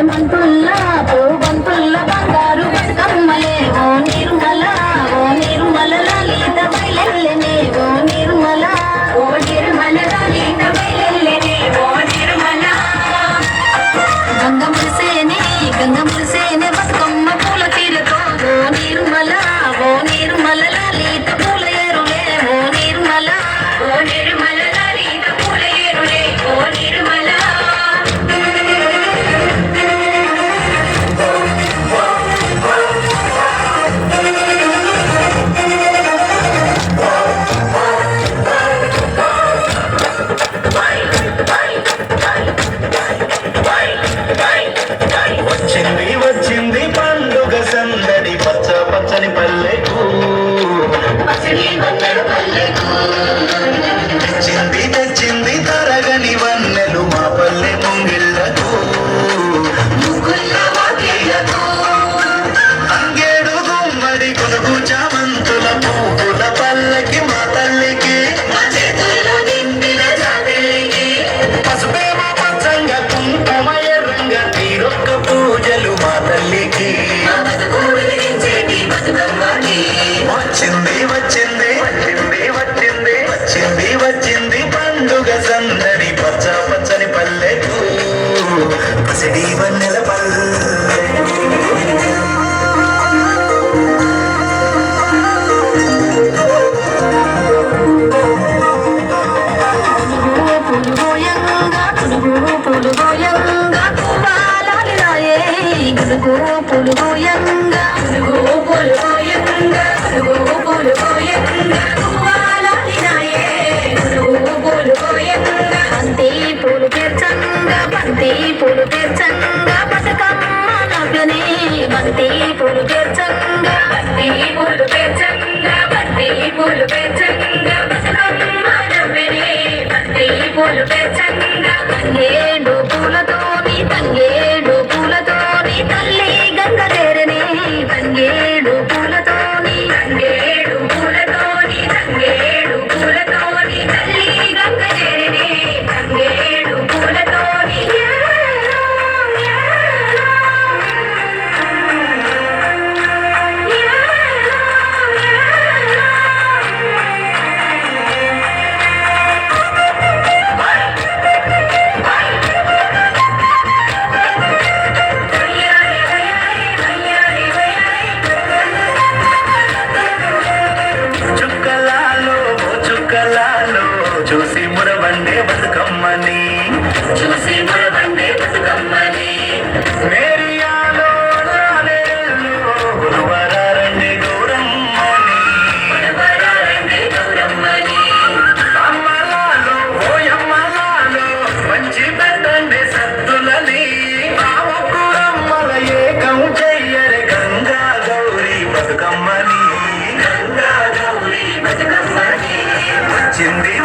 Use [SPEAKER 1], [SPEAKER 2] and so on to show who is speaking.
[SPEAKER 1] చేమంతుల్లా పూబంతుల్ల బంగారు బతుకమ్మలే ఓ నిర్మల లలిత బయలెల్లెనే ఓ నిర్మల లలిత బయలెల్లెనే ఓ నిర్మల గంగ మురిసేనే బతుకమ్మ పూల తీరతో ఓ నిర్మల లలిత పూల ఏరులే ఓ నిర్మల లలిత పూల ఏరులే ఓ నిర్మల
[SPEAKER 2] వచ్చింది పండుగ సందడి పచ్చ పచ్చని పల్లెకు తెచ్చింది తరగని వన్నెలు మా పల్లె ముంగిళ్ళకు అంగేడు గుమ్మడి కొనుగు చామంతుల పూల పల్లకి మా తల్లికి పసుపేమో పచ్చంగా కుంకుమ ఎర్రంగా తీరొక్క పూజలు మా తల్లికి వచ్చింది పండుగ సందడి పచ్చ పచ్చని పల్లెకు పసిడి వన్నెల పల్లె
[SPEAKER 1] పూలు పేర్చంగా బతుకమ్మ నవ్యనే బంతి పూలు పేర్చంగా బతుకమ్మ నవ్యనే బంతి పూలు పేర్చంగా తంగేడు పూలతోని తల్లి గంగ చేరనే తంగేడు పూలతోని తల్లి గంగ చేరనే తంగేడు పూలతోని
[SPEAKER 2] చూసి మురవండే బతుకమ్మని మేరియాలో గురువరారండి గౌరమ్మని అమ్మలాలో ఓయమ్మలాలో మంచి పెట్టండి సత్తులని ఆ ఒక్కురమ్మల ఏకం చెయ్యరే గంగా గౌరీ బతుకమ్మని వచ్చింది